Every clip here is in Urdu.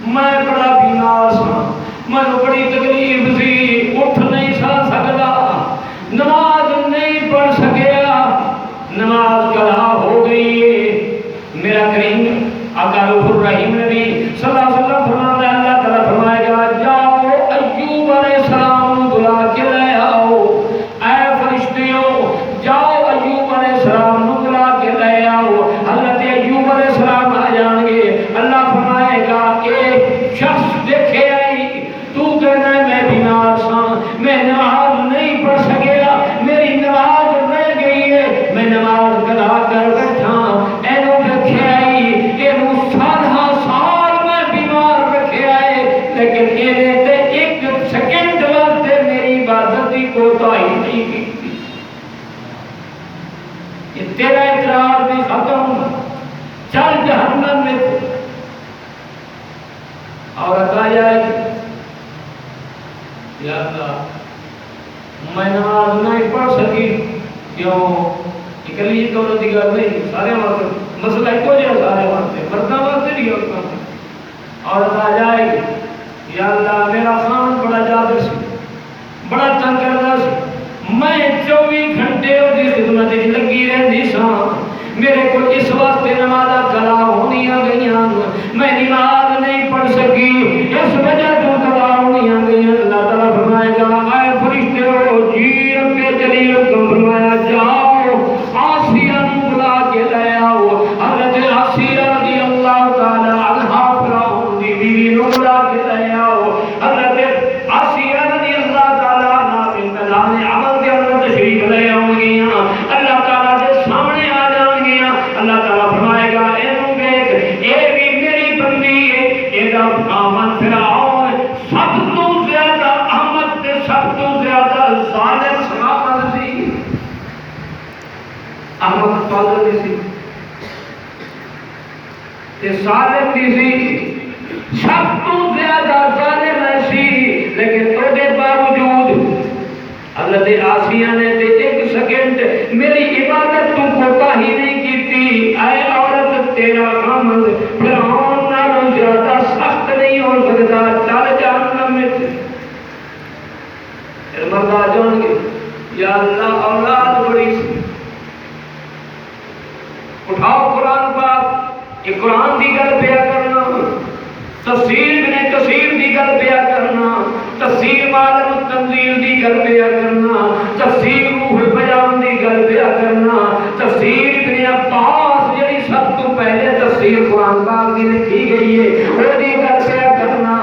میں بڑا بیمار سا، مینوں بڑی تکلیف سی، اٹھ نہیں سکدا، نماز نہیں پڑھ سکیا، نماز قضا ہو گئی ہے۔ میرا کریم آقا روح الرحیم نبی صلی اللہ علیہ وسلم فرماتا ہے، اللہ تعالیٰ فرمائے گا جاؤ ایوب علیہ السلام بلا کے لے آؤ، اے فرشتیوں جاؤ ایوب علیہ السلام بلا کے لے آؤ۔ حضرت ایوب علیہ السلام آ جان گے، اللہ فرمائے گا ایک شخص دیکھے آئی، تو کہنا ہے میں بیمار سا، میں نماز نہیں پڑھ سکیا، میری نماز رہ گئی ہے، میں نماز قضا کر بیٹھا، اینو رکھے آئی، اینو سالہ سال میں بیمار رکھے آئے، لیکن اینے تے ایک سیکنڈ واسطے میری عبادت کی کوتاہی نہیں کی۔ یہ تیرا اعتراض بھی ختم، چل جہنم میں۔ عورت آ جائے گی، یا اللہ میں نماز نہیں پڑھ سکی، کیوں؟ اکلی یہ دولت کی گل نہیں، سارے واسطے مسئلہ ایک ہو جائے، سارے واسطے مردوں واسطے نہیں ہوتا۔ عورت آ جائے گی، یا اللہ میرا خان بڑا جادر سی، بڑا تنگ کرتا سی، میں 24 گھنٹے اس کی خدمت لگی رہتی سا، میرے کو اس واسطے نماز قضا ہونی گئی، میں نماز نہیں پڑھ سکی، اس وجہ تو قضا ہونی گئی۔ اللہ تعالیٰ فرمائے گا اے فرشتو جی رب جلیل کو فرمایا جاؤ آسیہ نو بلا کے لے آؤ۔ حضرت آسیہ رضی اللہ تعالی عنہا فرعون دی بیوی نو بلا کے لے آؤ۔ حضرت آسیہ رضی اللہ تعالی عنہا میدان عمل کے اندر تشریف لے آؤں گیاں، اللہ تعالیٰ کے سامنے آ جان گیاں۔ اللہ تعالیٰ فرمائے گا اینو دیکھ، اے بھی میری بندی ہے، ایدا آمد فرعون سب تو زیادہ احمد تے سب تو زیادہ ظالم سماپت سی، احمد فاضل سی تے ظالم بھی سی، سب تو زیادہ ظالم سی، لیکن تو دے باوجود حضرت آسیہ نے تے ایک سیکنڈ میری عبادت تو کوتاہی نہیں کی۔ اے عورت تیرا عمل فرعون نالوں زیادہ سخت نہیں ہو سکتا، چل جہنم میں۔ مرد آ جان گے، یا اللہ اولاد بڑی سی، اٹھاؤ قرآن پاک، یہ قرآن دی گل پیا کرنا، تفسیر ابن کثیر دی گل پیا کرنا، تفسیر معالم التنزیل دی گل پیا کرنا، تفسیر روح البیان دی گل پیا کرنا، تفسیر ابن عباس جڑی سب تو پہلے تفسیر قرآن پاک دی لکھی گئی ہے وہ دی گل پیا کرنا۔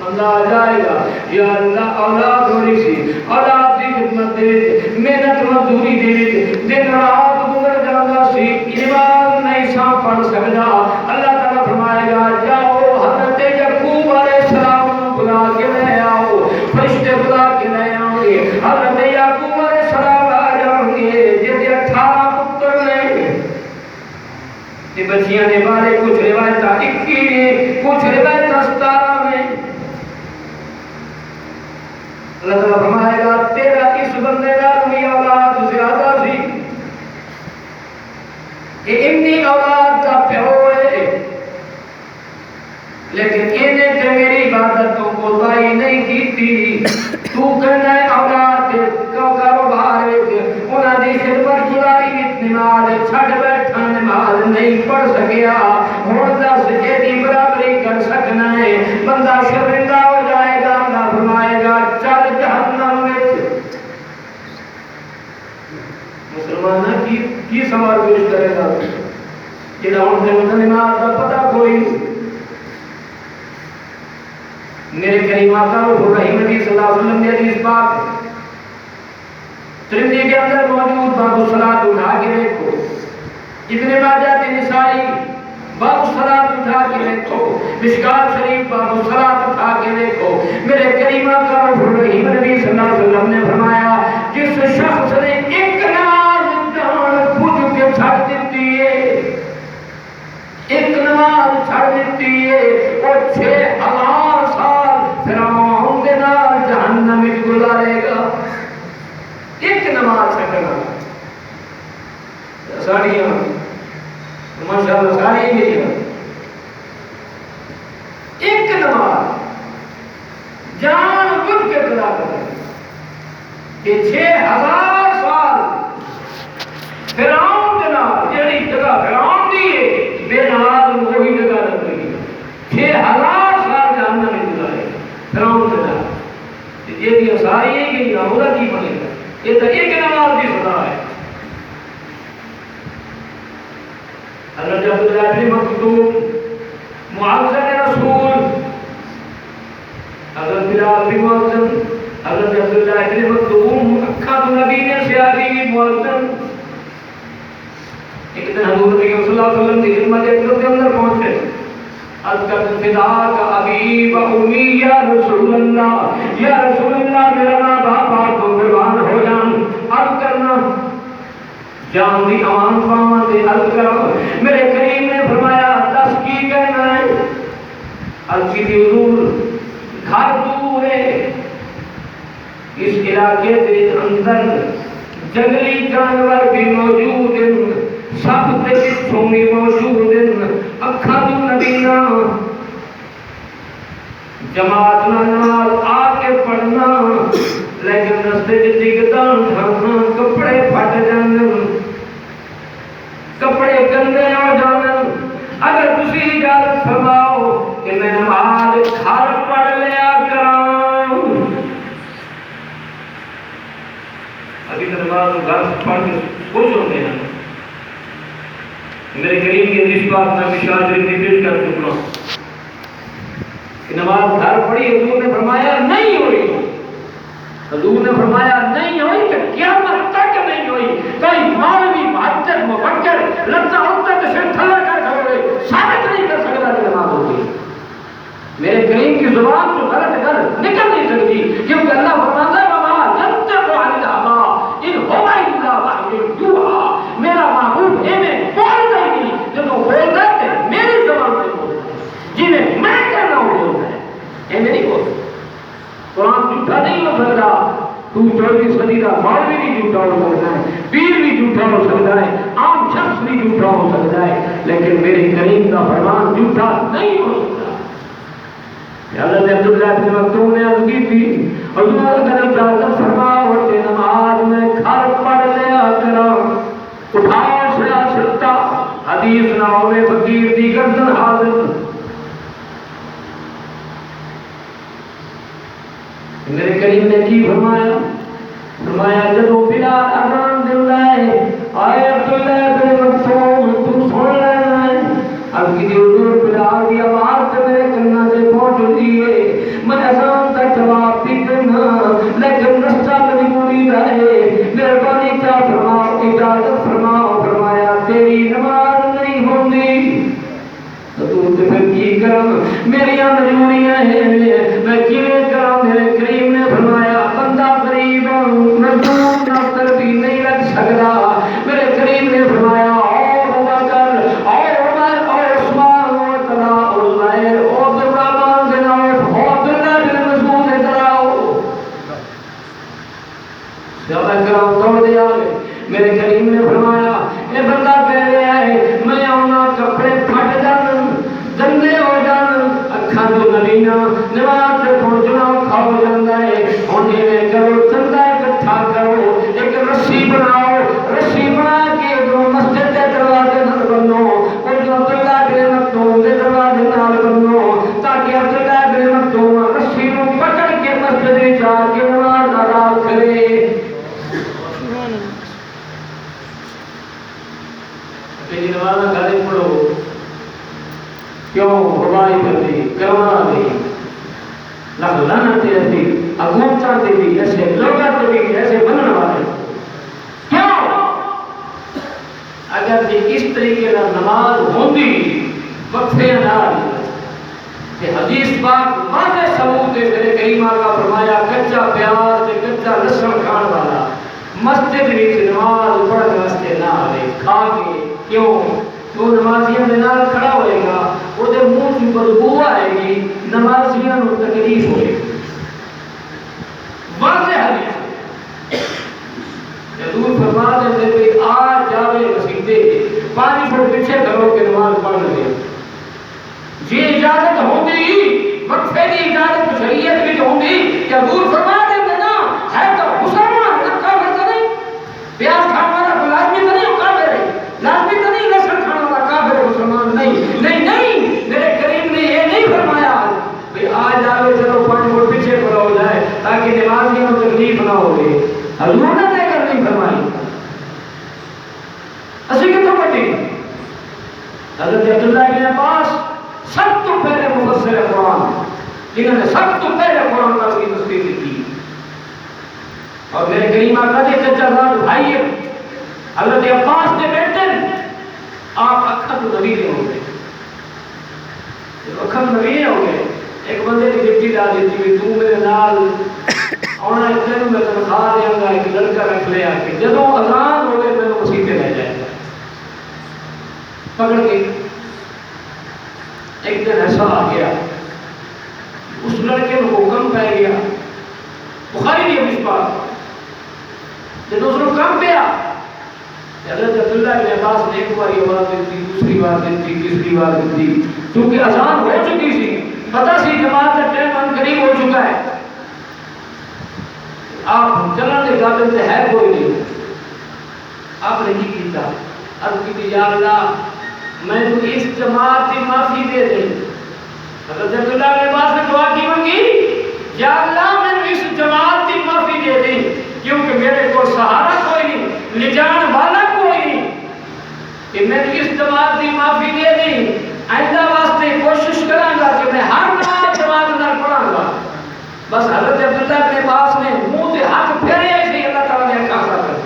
بندہ آ جائے گا، یا اللہ اولاد ہوئی سی، اولاد دی خدمت دے محنت مزدوری دے دن رات گزر جاتا سی، نماز نہیں سا پڑھ سکتا۔ اللہ تعالیٰ فرمائے گا جاؤ حضرت یعقوب علیہ السلام بلا کے لے آؤ، فرشتے بلا کے لے آؤ گے، حضرت یعقوب علیہ السلام آ جاؤ گے، جیسے 18 پتر نے، یہ بچیاں نے بارے کچھ روایت 21 نے، کچھ روایت 17 نے۔ اللہ تعالیٰ فرمائے گا تیرا اس بندے کا بھی اولاد زیادہ سی، یہ اتنی اولاد کا پیو ہے، لیکن انہیں تے میری عبادت تو کوتاہی نہیں کی تھی۔ تو کہنا ہے اولاد کا کاروبار انہاں دی خدمت گزاری وچ نماز چھڈ بیٹھا، نماز نہیں پڑھ سکیا، ہن دس ایدی برابری کر سکنا ہے، بندہ شرمندہ ہو جائے گا۔ اللہ فرمائے گا چل جہنم میں۔ مسلمان کی سوال پیش کرے گا جہاں ہوں سے نماز کا پتہ کوئی نہیں۔ میرے کریم آقا روح الرحیم نبی صلی اللہ علیہ وسلم نے حدیث پاک ترمذی کے اندر موجود باب الصلاۃ اٹھا کے دیکھو، ابن ماجہ کے نسائی باب الصلاۃ اٹھا کے دیکھو، مشکات شریف باب الصلاۃ اٹھا کے دیکھو، میرے کریم آقا روح الرحیم نبی صلی اللہ علیہ وسلم نے فرمایا جس شخص نے ایک نماز جان بوجھ کے چھڑ دیتی ہے، ایک نماز چھڑ دیتی ہے، وہ 6000 سال فرعون دے نال جہنم وچ گزارے گا۔ ایک نماز چھڈنا ساڑیاں ماشاءاللہ ساری نہیں، ایک نماز جان بوجھ کے قضا کرے کہ 6000 سال فرعون کے نال جڑی جگہ فرعون دی ہے بے نماز وہی جگہ رکھے گی 6000 سال جہنم میں گزارے فرعون کے نال یہ بھی ساری ہے کہ یہودا کی بنے گا یہ تو ایک نماز کی سزا ہے حضرت عبداللہ بن مکتوم معزز رسول حضرت بلال بن معزز حضرت عبداللہ بن مکتوم اکھا تو نبی نے سیادی معزز ایک دن حضور نبی صلی اللہ علیہ وسلم کی خدمت کے اندر پہنچے اذکر فداک ابی و امی یا رسول اللہ میرا ماں باپ آپ کو قربان ہو جان اب کرنا جان دی امان پاواں تے عرض کرو میرے کریم نے فرمایا دس کی کہنا ہے عرض کی حضور گھر دور ہے اس علاقے کے اندر جنگلی جانور بھی موجود ہیں سب تے پچھوں بھی موجود ہیں اکھاں تو نبینا جماعت نال آ کے پڑھنا لیکن رستے وچ ڈگدا ڈھانا کپڑے پھٹ جان کپڑے گندے ہو جان اگر تسی اجازت فرماؤ کہ میں نماز گھر پڑھ لیا کراں ابھی نماز گھر پڑھ کے خوش ہوتے ہیں میرے کریم کی حدیث بات میں مشکات شریف میں پیش کر چکا ہوں کہ نماز گھر پڑھی حضور نے فرمایا نہیں ہوئی حضور نے فرمایا نہیں ہوئی کہ قیامت تک نہیں ہوئی کوئی مولوی محدث مفکر لفظ عورت سے تھلا کر کھڑے ثابت نہیں کر سکتا کہ نماز ہوتی میرے کریم کی زبان سے غلط نکل نہیں سکتی کیونکہ اللہ فرماتا ہے وما ينطق عن الهوى ان هو الا وحی یوحى میرا محبوب میں بولتا ہی نہیں جب وہ بولتا ہے میری زبان سے بولتا ہے جنہیں میں کہنا ہوں بولتا ہے نہیں بولتا قرآن جھوٹا نہیں ہو سکتا تو 24 صدی کا مولوی بھی جھوٹا ہو سکتا ہے پیر بھی جھوٹا ہو سکتا ہے عام شخص بھی جھوٹا ہو سکتا ہے لیکن میرے کریم کا فرمان جھوٹا نہیں ہو سکتا حضرت عبداللہ بن مکتوم نے عرض کی تھی حضور اگر اجازت فرماؤ کہ نماز میں گھر پڑھ لیا کرو اٹھاؤ سیاستہ حدیث ناؤ میں فقیر دی گردن حاضر میرے کریم نے کی فرمایا جب بلال اذان دیتا ہے آئے عبداللہ بن مکتوم تو سن لینا ہے اب کی حضور بلال کی آواز سے میرے کنا سے پہنچ رہی ہے میں اذان کا جواب بھی دینا لیکن رستہ مجبوری رہے مہربانی کیا فرماؤ اجازت فرماؤ فرمایا تیری نماز نہیں ہوندی تو پھر کی کرم میری مجبوریاں ہیں میں کیویں کروں میرے کریم نے فرمایا بندہ غریب مجبور ڈاکٹر بھی نہیں رکھ سکتا میرے کریم نے فرمایا اور بکر اور عمر اور عثمان اور طلحہ اور زبیر اور عبد الرحمن بن عوف اور عبداللہ بن مسعود ادراؤ صحابہ کرام توڑ دیا میرے کریم نے فرمایا اے بندہ کہہ رہا ہے میں آنا کپڑے پھٹ جان گندے ہو جان اکھاں تو نبینا نماز سے پہنچنا کھا ہو جاتا ہے ہن ایویں کرو چندہ اکٹھا کرو ایک رسی بناؤ رسی بنا کے جو مسجد کے دروازے نال بنو اور جو عبداللہ بن مکتوم کے دروازے نال بنو تاکہ عبداللہ بن مکتوم رسی کو پکڑ کے مسجد میں جا کے نماز ادا کرے نماز گھر پڑھو کیوں ہوائی کرتی کرونا دی لگ لعنت ایسی حکومت دی بھی ایسے لوگوں دی بھی ایسے بننے والے کیوں اگر جی اس طریقے کا نماز ہوندی وقفے نال کہ حدیث پاک واضح ثبوت ہے میرے کریم آقا فرمایا کچا پیاز تے کچا لہسن کھان والا مسجد وچ نماز پڑھن واسطے نہ آئے کھا کے کیوں تو نمازیاں دے نال کھڑا ہوئے گا او دے منہ چ بدبو آئے گی نمازیاں نو تکلیف ہوئے گی واضح حدیث حضور فرما دیتے کہ آ جاوے مسیدے 5 فٹ پیچھے کرو کہ نماز پڑھ لے جی اجازت ہوندی ہوئے حضور نے طے کرنی فرمائی اسی کتوں کٹی حضرت عبداللہ بن عباس سب تو پہلے مفسر قرآن جنہوں نے سب تو پہلے قرآن کا کی تفسیر کی اور میرے کریم آقا کے چچا زاد بھائی حضرت عباس کے بیٹے آپ اکھد نبی ہو گئے اکھد نبی ہو گئے ایک بندے کی ڈپٹی ڈال دیتی ہوئی تو میرے نال آنا اتنے میں تنخواہ دیا گا ایک لڑکا رکھ لیا کہ جدوں اذان ہو گئے میں مسیطے رہ جائے گا پکڑ کے ایک دن ایسا آ گیا اس لڑکے کو حکم پہ گیا بخاری بھی اس بات جب اس کو کم پیا حضرت عبداللہ بن عباس نے ایک بار آواز دیتی دوسری بار دیتی تیسری بار دیتی کیونکہ اذان ہو چکی تھی پتہ سی جماعت کا ٹائم ان قریب ہو چکا ہے آپ چلن کے قابل سے ہے کوئی نہیں آپ نے کی کیتا عرض کی یا اللہ میں تو اس جماعت کی معافی دے دے حضرت عبداللہ بن عباس نے دعا کی مانگی یا اللہ میں اس جماعت کی معافی دے دے کیونکہ میرے کو سہارا کوئی نہیں لجان والا کوئی نہیں کہ میں اس جماعت کی معافی دے دیں آئندہ واسطے کوشش کروں گا کہ میں ہر نماز جماعت نہ پڑھاں گا بس حضرت عبداللہ بن عباس نے منہ سے ہاتھ پھیرے ایسے اللہ تعالیٰ نے کہا کر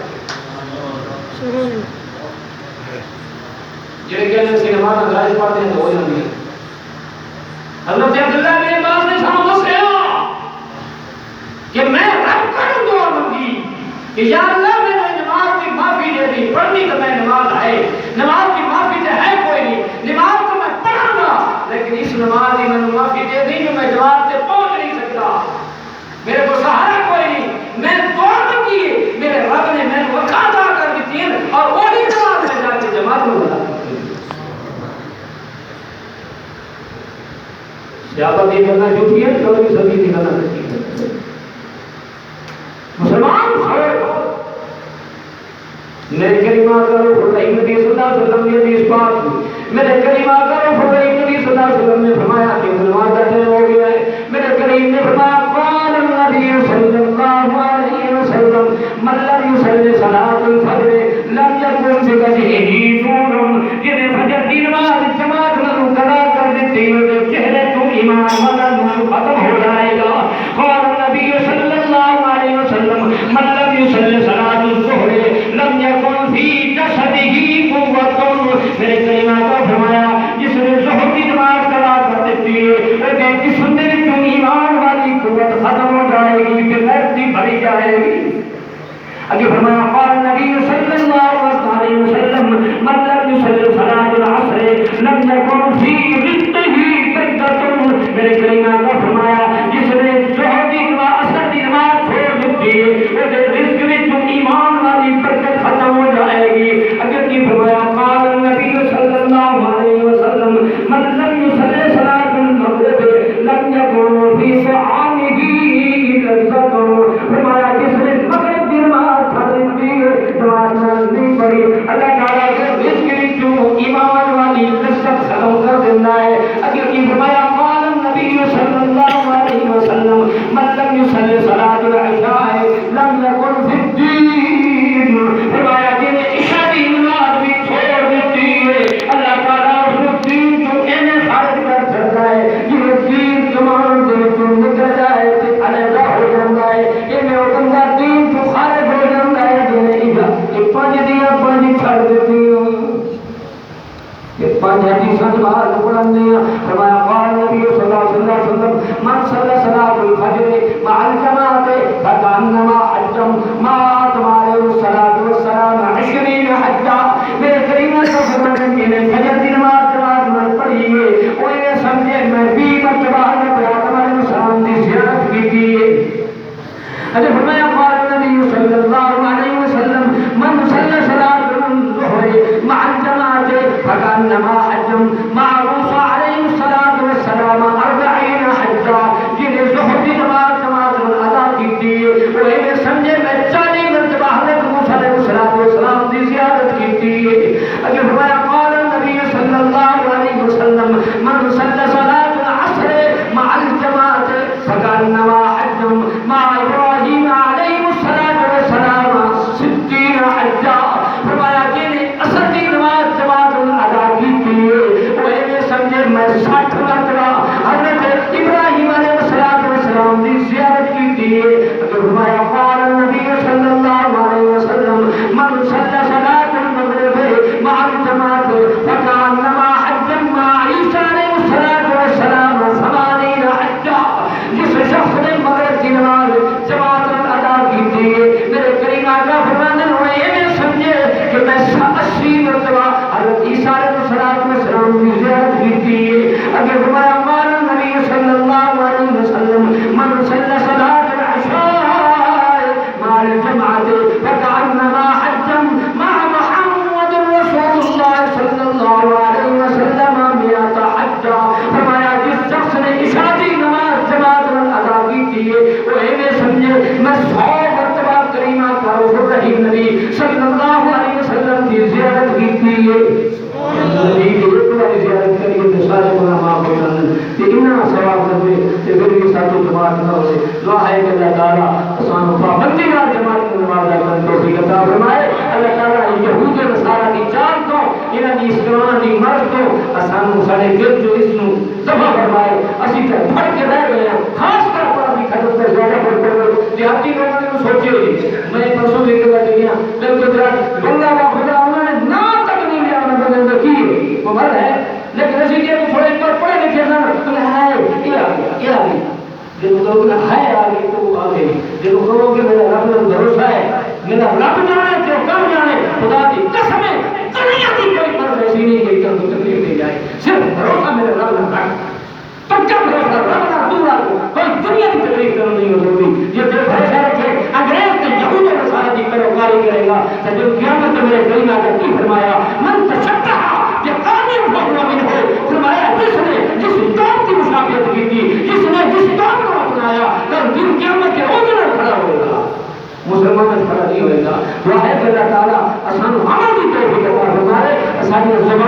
جڑے کہنے سے نماز غائب پڑھتے ہیں تو ہو جاتی ہے حضرت عبداللہ بن عباس نے سامنے دسیا کہ میں رب کروں دعا مانگی کہ یا اللہ میں نے نماز کی معافی دے دی پڑھنی تو میں نماز ہے نماز کی معافی تو ہے کوئی نہیں نماز تو میں پڑھوں گا لیکن اس نماز کی میں نے معافی دے دی کہ میں جواب سے پہنچ نہیں سکتا میرے کو سہارا کوئی نہیں میں دعا مانگی میرے رب نے میں کو عطا کر دی اور وہی نماز میں جا کے جماعت میں بتا صحابہ یہ کرنا جھوٹی ہے چودہویں صدی کی کرنا سچی ہے مسلمان میرے کریمہ کرو خدائی نبی صلی اللہ علیہ وسلم نے اس بات میرے کریمہ کرو خدائی نبی صلی اللہ علیہ وسلم نے فرمایا کہ مسلمان کا ٹائم ہو گیا ہے میرے کریم نے فرمایا قال النبی صلی اللہ علیہ وسلم من لم يصلي صلاة الفجر لم يكن بوجهه نور جنہیں فجر کی نماز جماعت میں قضا کر دیتی ہے چہرے تو ایمان والا نور ختم ہو جائے گا قال النبی صلی اللہ علیہ وسلم من لم يصلي صلاة الظهر لم يكن في جسده قوة میرے کریمہ کا فرمایا جس نے ظہر کی نماز قضا کر دیتی ہے وہ جسم میں جو ایمان والی قوت ختم ہو جائے گی کہ غیرتی بھری جائے گی اگر فرمایا قال نبی صلی اللہ علیہ وسلم من لم يصلي صلاة العصر لم يكن في رزقه برکۃ میرے کریمہ کا فرمایا جس نے ظہر کی نماز اثر کی نماز چھوڑ دیتی ہے وہ رزق میں جو ایمان والی برکت ختم ہو جائے گی اگر کی فرمایا قال نبی صلی اللہ علیہ وسلم من لم يصلي صلاة المغرب لم يكن في طعامه لذة فرمایا جس نے مغرب کی نماز پڑھی اللہ تعالیٰ کے رزق میں جو ایمان والی لذت ختم کر دینا ہے اگر کی فرمایا قال النبی صلی کہ انہا ثواب کرے کہ پھر بھی ساتھ جماعت نہ ہوئے دعا ہے کہ اللہ تعالیٰ آسان پابندی نہ جماعت کی نماز کرنے توفیق عطا فرمائے اللہ تعالیٰ یہود و نصارہ کی چال کو انہاں دی اسکران دی مرض کو آسان سارے دل جو اس نو دفع فرمائے اسی طرح پھڑ کے رہ گئے ہیں خاص طور پر اپنی خدمت پر زیادہ پڑھتے ہوئے دیہاتی لوگوں نے سوچے ہوئی میں پرسوں دیکھ کر گیا جب گجرات بندہ کا خدا انہوں نے نہ تک نہیں لیا انہوں نے بندہ کی وہ مرد ہے لیکن اسی لیے تھوڑے پر پڑھے لکھے نا ہے یہ آ گئی جب لوگ ہے آ گئی تو وہ آ گئی جب کہو کہ میرا رب پر بھروسہ ہے میرا رب جانے تو کم جانے خدا کی قسم ہے دنیا کی کوئی مرض ایسی نہیں کہ کل کو تکلیف نہیں جائے صرف بھروسہ میرے رب نے رکھ پکا بھروسہ رب نہ دور کوئی دنیا کی تکلیف کرنے نہیں ہو سکتی یہ دل بھروسہ رکھے انگریز کے یہود و نصارہ کی پیروکاری کرے گا تو جو قیامت میرے کلمہ کا کی فرمایا من تشبہ بقوم فهو منهم فرمایا جس نے جس قوم کی مشابہت کی تھی جس نے جس قوم کو اپنایا کل دن قیامت کے اوجر کھڑا ہوگا مسلمان کھڑا نہیں ہوگا دعا ہے کہ اللہ تعالیٰ آسان عمل کی توفیق عطا فرمائے ساری زبان